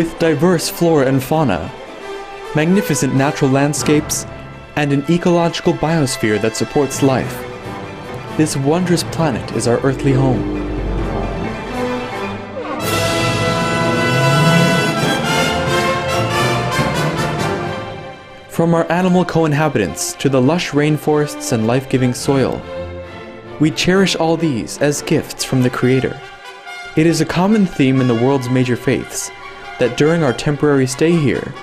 with diverse flora and fauna, magnificent natural landscapes, and an ecological biosphere that supports life. This wondrous planet is our earthly home. From our animal co-inhabitants to the lush rainforests and life-giving soil, we cherish all these as gifts from the Creator. It is a common theme in the world's major faiths that during our temporary stay here,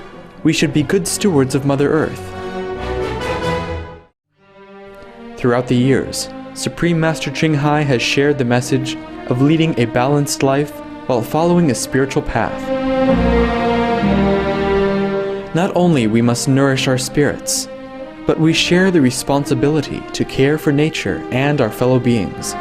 we should be good stewards of Mother Earth. Throughout the years, Supreme Master Ching Hai has shared the message of leading a balanced life while following a spiritual path. Not only we must nourish our spirits, but we share the responsibility to care for nature and our fellow beings.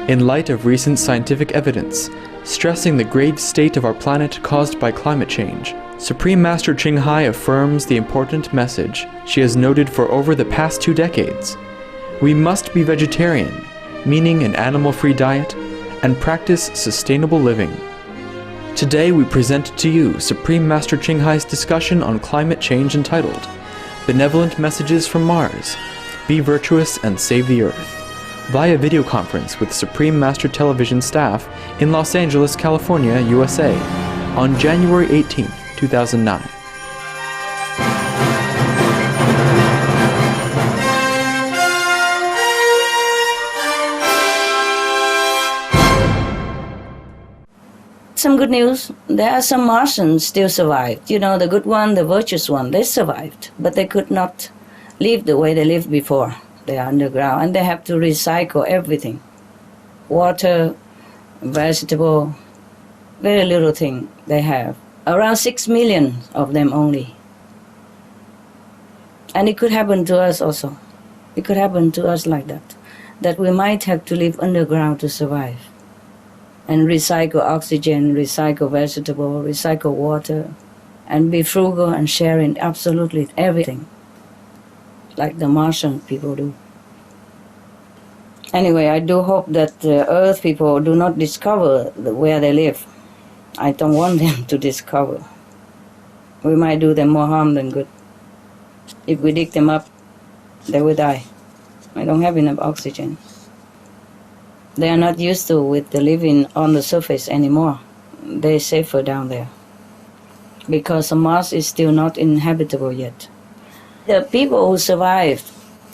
In light of recent scientific evidence stressing the grave state of our planet caused by climate change, Supreme Master Ching Hai affirms the important message she has noted for over the past 2 decades. We must be vegetarian, meaning an animal-free diet, and practice sustainable living. Today we present to you Supreme Master Ching Hai's discussion on climate change entitled Benevolent Messages from Mars, Be Virtuous and Save the Earth, via video conference with Supreme Master Television staff in Los Angeles, California, USA, on January 18, 2009. Some good news. There are some Martians still survived. You know, the good one, the virtuous one, they survived. But they could not live the way they lived before. They are underground and they have to recycle everything. Water, vegetable, very little thing they have. Around 6 million of them only. And it could happen to us also. It could happen to us like that. That we might have to live underground to survive. And recycle oxygen, recycle vegetable, recycle water, and be frugal and sharing absolutely everything, like the Martian people do. Anyway, I do hope that the Earth people do not discover where they live. I don't want them to discover. We might do them more harm than good. If we dig them up, they will die. I don't have enough oxygen. They are not used to with the living on the surface anymore. They're safer down there because Mars is still not inhabitable yet. The people who survived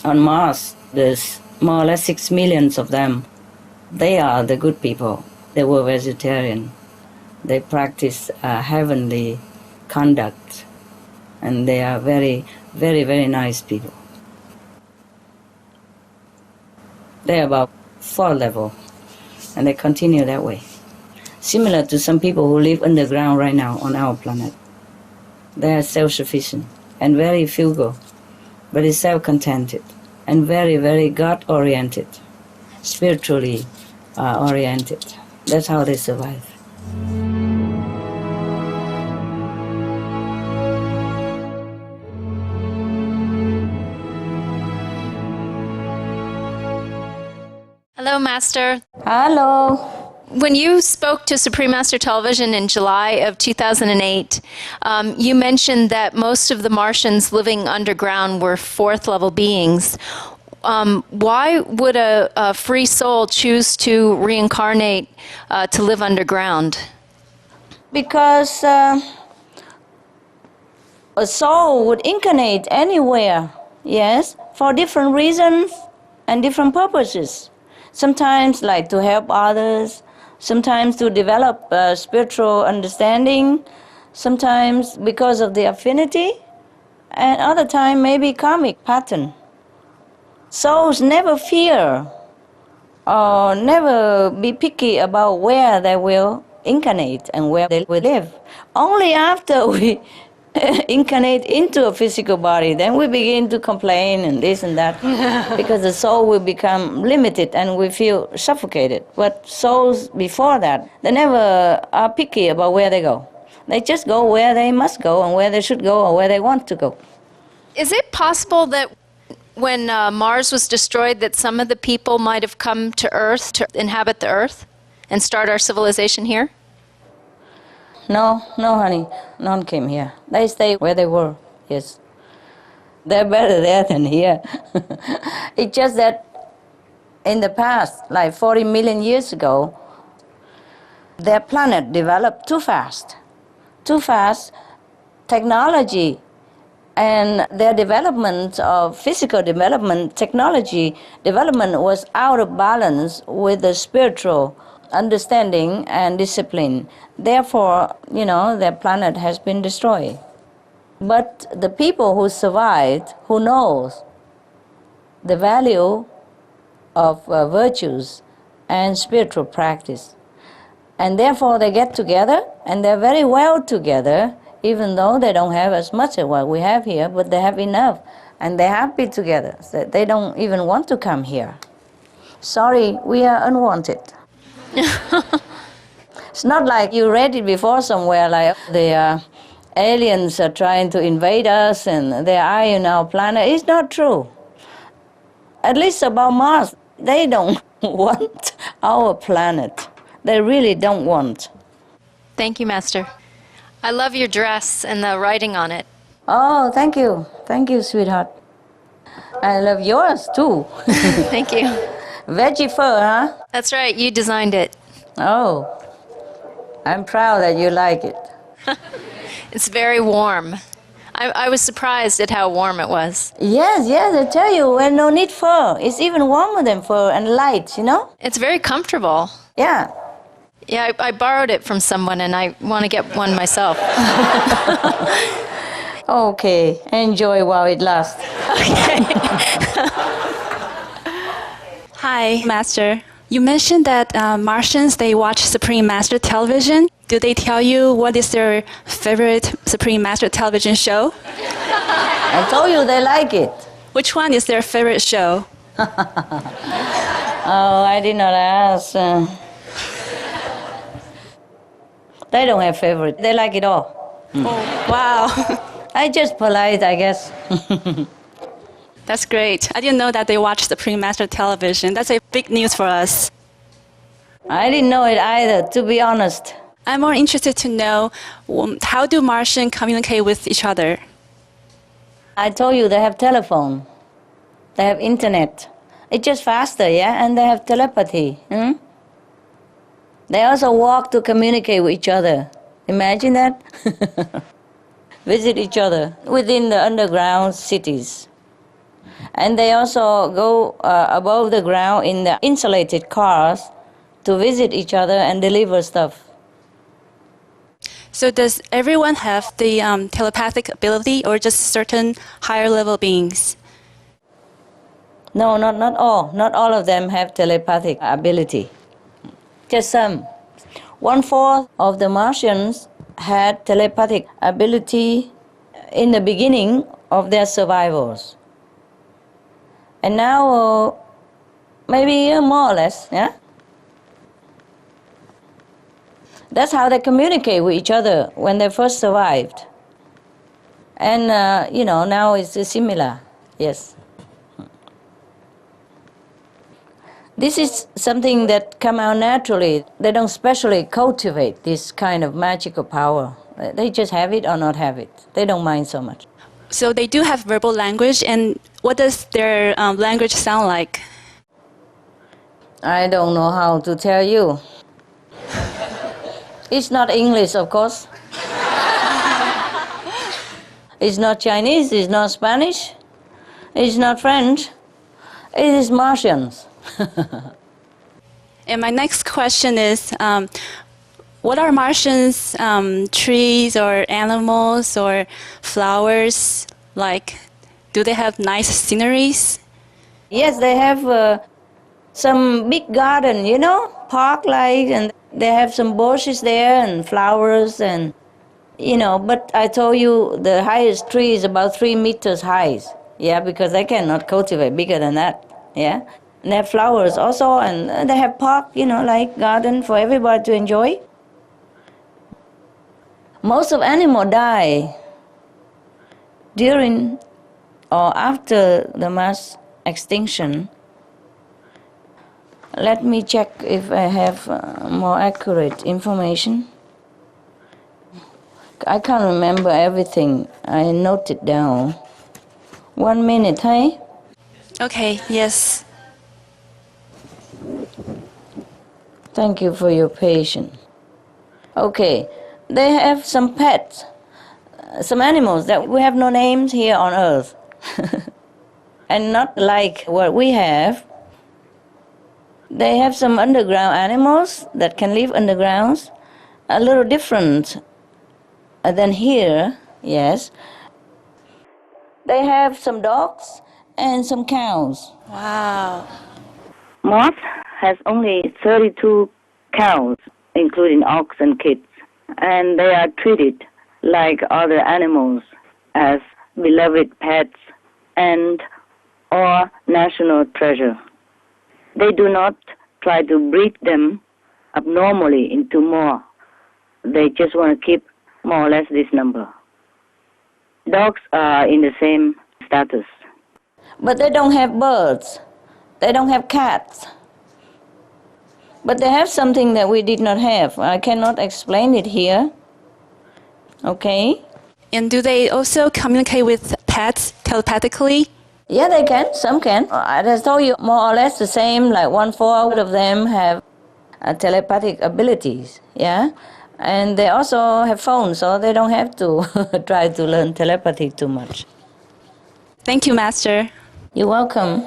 on Mars, there's more or less 6 million of them. They are the good people. They were vegetarian. They practice heavenly conduct, and they are very, very, very nice people. They're about 4 level, and they continue that way. Similar to some people who live underground right now on our planet. They are self-sufficient and very frugal, very self-contented, and very, very God-oriented, spiritually oriented. That's how they survive. Hello, Master. Hello. When you spoke to Supreme Master Television in July of 2008, you mentioned that most of the Martians living underground were 4th level beings. Why would a free soul choose to reincarnate to live underground? Because a soul would incarnate anywhere, yes, for different reasons and different purposes. Sometimes like to help others, sometimes to develop spiritual understanding, sometimes because of the affinity, and other time maybe karmic pattern. Souls never fear or never be picky about where they will incarnate and where they will live. Only after we incarnate into a physical body, then we begin to complain and this and that, because the soul will become limited and we feel suffocated. But souls before that, they never are picky about where they go. They just go where they must go and where they should go or where they want to go. Is it possible that when Mars was destroyed that some of the people might have come to Earth to inhabit the Earth and start our civilization here? No, no, honey. None came here. They stay where they were, yes. They're better there than here. It's just that in the past, like 40 million years ago, their planet developed too fast. Too fast. Technology and their development of physical development, technology development was out of balance with the spiritual understanding and discipline. Therefore, their planet has been destroyed. But the people who survived, who knows the value of virtues and spiritual practice, and therefore they get together, and they're very well together, even though they don't have as much as what we have here, but they have enough, and they're happy together. So they don't even want to come here. Sorry, we are unwanted. It's not like you read it before somewhere, like the aliens are trying to invade us and they are in our planet. It's not true. At least about Mars, they don't want our planet. They really don't want. Thank you, Master. I love your dress and the writing on it. Oh, thank you. Thank you, sweetheart. I love yours, too. Thank you. Veggie fur, huh? That's right, you designed it. Oh, I'm proud that you like it. It's very warm. I was surprised at how warm it was. Yes, I tell you, well, no need fur. It's even warmer than fur and light, It's very comfortable. Yeah. Yeah, I borrowed it from someone and I want to get one myself. Okay, enjoy while it lasts. Okay. Hi, Master. You mentioned that Martians, they watch Supreme Master television. Do they tell you what is their favorite Supreme Master television show? I told you they like it. Which one is their favorite show? Oh, I did not ask. They don't have favorite. They like it all. Oh, wow. I just polite, I guess. That's great. I didn't know that they watch Supreme Master television. That's a big news for us. I didn't know it either, to be honest. I'm more interested to know how do Martians communicate with each other? I told you they have telephone. They have internet. It's just faster, yeah? And they have telepathy. They also walk to communicate with each other. Imagine that? Visit each other within the underground cities. And they also go above the ground in the insulated cars to visit each other and deliver stuff. So does everyone have the telepathic ability or just certain higher level beings? No, not all. Not all of them have telepathic ability. Just some. 1/4 of the Martians had telepathic ability in the beginning of their survivals. And now, maybe more or less, yeah? That's how they communicate with each other when they first survived. And, now it's similar, yes. This is something that come out naturally. They don't specially cultivate this kind of magical power. They just have it or not have it. They don't mind so much. So they do have verbal language, and what does their language sound like? I don't know how to tell you. It's not English, of course. It's not Chinese, it's not Spanish, it's not French. It is Martians. And my next question is, what are Martians, trees or animals or flowers like? Do they have nice sceneries? Yes, they have some big garden, park-like, and they have some bushes there and flowers and, but I told you the highest tree is about 3 meters high, yeah, because they cannot cultivate bigger than that, yeah. And they have flowers also, and they have park, like garden for everybody to enjoy. Most of animals die during or after the mass extinction. Let me check if I have more accurate information. I can't remember everything. I note it down. 1 minute, hey? Okay, yes. Thank you for your patience. Okay, they have some pets, some animals that we have no names here on Earth. And not like what we have. They have some underground animals that can live underground, a little different than here, yes. They have some dogs and some cows. Wow. Mars has only 32 cows, including ox and kids, and they are treated like other animals as beloved pets and or national treasure. They do not try to breed them abnormally into more. They just want to keep more or less this number. Dogs are in the same status. But they don't have birds. They don't have cats. But they have something that we did not have. I cannot explain it here. Okay? And do they also communicate with pets telepathically? Yeah, they can. Some can. I just told you more or less the same, like 1/4 of them have telepathic abilities, yeah? And they also have phones, so they don't have to try to learn telepathy too much. Thank you, Master. You're welcome.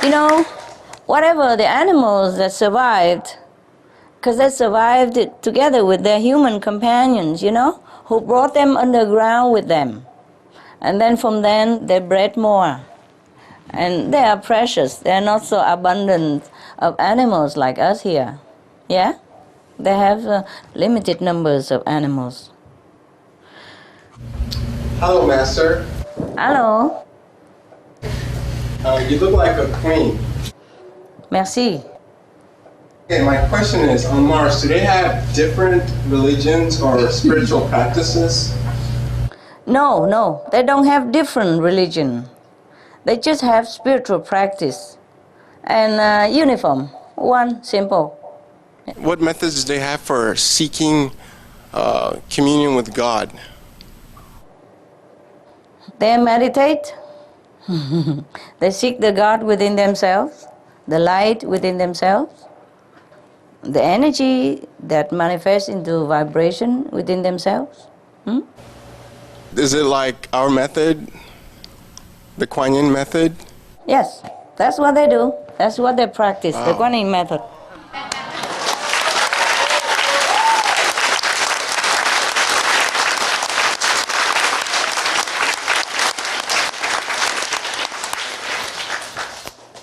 You know, whatever the animals that survived, because they survived it together with their human companions, you know, who brought them underground with them. And then from then, they bred more. And they are precious. They are not so abundant of animals like us here. Yeah? They have limited numbers of animals. Hello, Master. Hello. You look like a queen. Merci. Okay, my question is, on Mars, do they have different religions or spiritual practices? No, they don't have different religion. They just have spiritual practice and uniform, one simple. What methods do they have for seeking communion with God? They meditate. They seek the God within themselves, the light within themselves, the energy that manifests into vibration within themselves. Is it like our method, the Kuan Yin method? Yes, that's what they do. That's what they practice, the Kuan Yin method.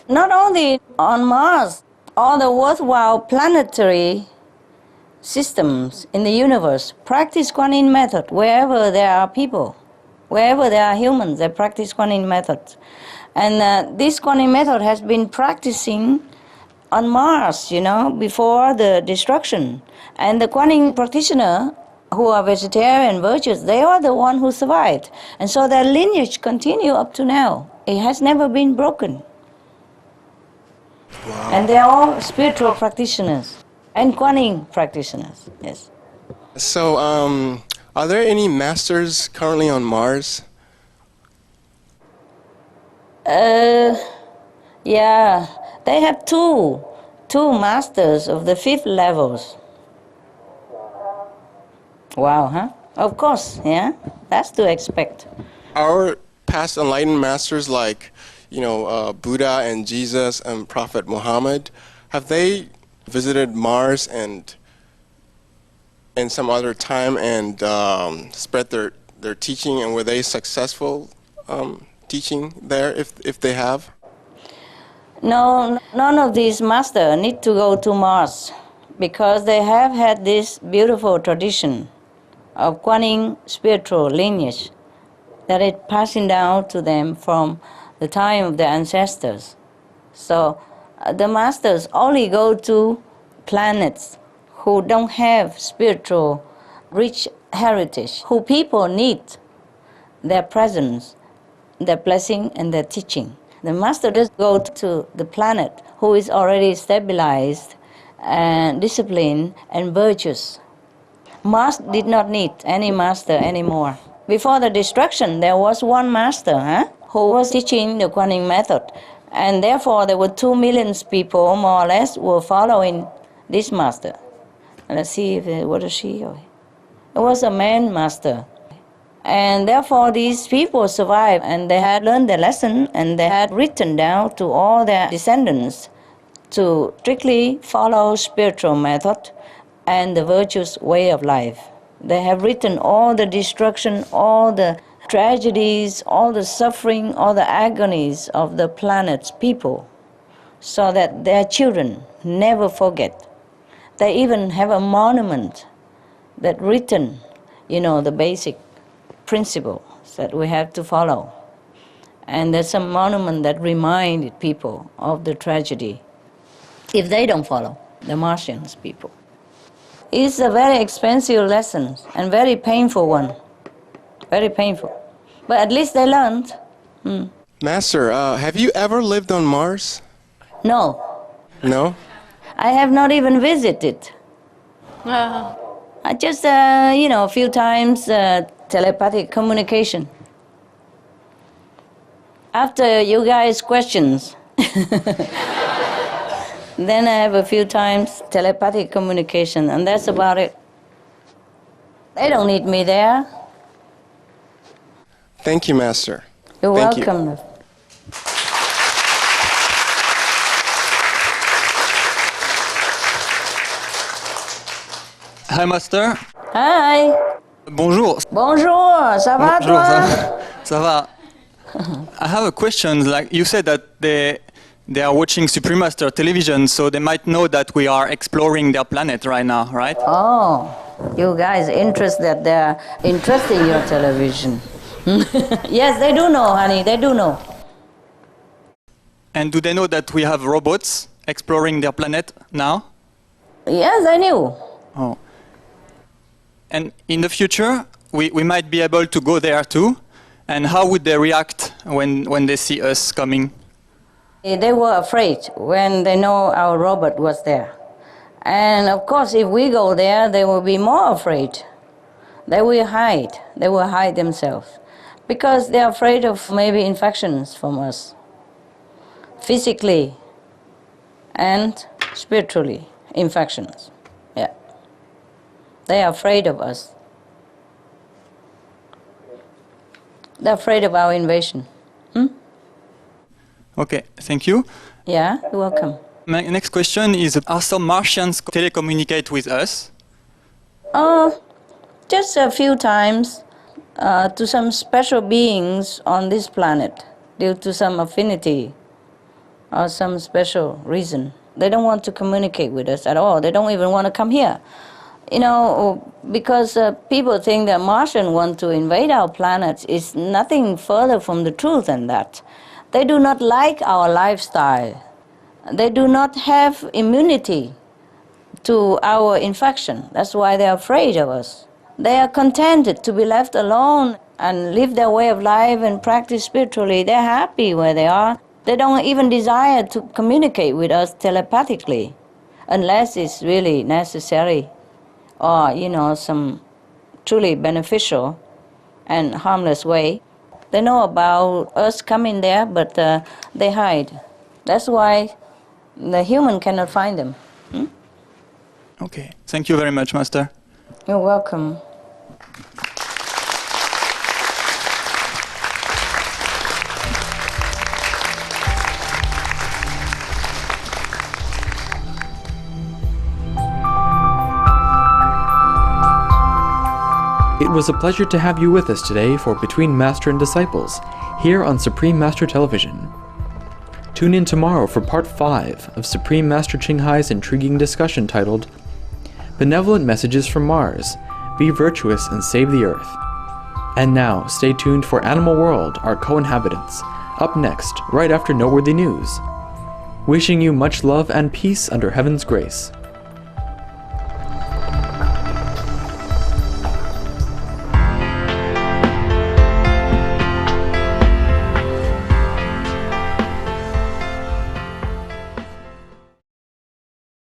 Not only on Mars, all the worthwhile planetary systems in the universe practice Kuan Yin method. Wherever there are people, wherever there are humans, they practice Kuan Yin method. And this Kuan Yin method has been practicing on Mars, you know, before the destruction. And the Kuan Yin practitioner who are vegetarian, virtuous, they are the one who survived. And so their lineage continue up to now. It has never been broken. Wow. And they are all spiritual practitioners and Kuan Yin practitioners, yes. So, are there any masters currently on Mars? Yeah, they have two masters of the 5th levels. Wow, huh? Of course, yeah, that's to expect. Our past enlightened masters like, Buddha and Jesus and Prophet Muhammad, have they visited Mars and some other time and spread their teaching, and were they successful teaching there if they have? No, none of these masters need to go to Mars because they have had this beautiful tradition of Kuan Yin spiritual lineage that is passing down to them from the time of their ancestors. So the masters only go to planets who don't have spiritual rich heritage, who people need their presence their blessing and their teaching. The master just go to the planet who is already stabilized and disciplined and virtuous. Mars did not need any master anymore. Before the destruction, there was one master who was teaching the Kuan method. And therefore, there were 2 million people, more or less, were following this master. Let's see if it was a she or it was a man master. And therefore, these people survived, and they had learned their lesson, and they had written down to all their descendants to strictly follow spiritual method and the virtuous way of life. They have written all the destruction, all the tragedies, all the suffering, all the agonies of the planet's people, so that their children never forget. They even have a monument that written, the basic principles that we have to follow. And there's a monument that reminded people of the tragedy if they don't follow, the Martians people. It's a very expensive lesson and very painful one. Very painful. But at least they learned. Master, have you ever lived on Mars? No. No? I have not even visited. I just, a few times telepathic communication. After you guys' questions, then I have a few times telepathic communication, and that's about it. They don't need me there. Thank you, Master. You're Thank you. welcome. Hi, Master. Hi. Bonjour. Bonjour. Ça va, Bonjour, toi? ça va. I have a question. Like you said that they are watching Supreme Master television, so they might know that we are exploring their planet right now, right? Oh, you guys interested? They're interested in your television. Yes, they do know, honey. They do know. And do they know that we have robots exploring their planet now? Yes, I knew. Oh. And in the future, we might be able to go there too. And how would they react when they see us coming? They were afraid when they know our robot was there. And of course, if we go there, they will be more afraid. They will hide. They will hide themselves. Because they're afraid of maybe infections from us. Physically and spiritually, infections. Yeah. They are afraid of us. They're afraid of our invasion. Okay, thank you. Yeah, you're welcome. My next question is, are some Martians telecommunicate with us? Just a few times to some special beings on this planet due to some affinity or some special reason. They don't want to communicate with us at all. They don't even want to come here. Because people think that Martians want to invade our planet is nothing further from the truth than that. They do not like our lifestyle. They do not have immunity to our infection. That's why they're afraid of us. They are contented to be left alone and live their way of life and practice spiritually. They're happy where they are. They don't even desire to communicate with us telepathically unless it's really necessary or, some truly beneficial and harmless way. They know about us coming there, but they hide. That's why the human cannot find them. Okay, thank you very much, Master. You're welcome. It was a pleasure to have you with us today for Between Master and Disciples, here on Supreme Master Television. Tune in tomorrow for Part 5 of Supreme Master Ching Hai's intriguing discussion titled Benevolent Messages from Mars, Be Virtuous and Save the Earth. And now, stay tuned for Animal World, Our Co-Inhabitants, up next, right after Noteworthy News. Wishing you much love and peace under Heaven's grace.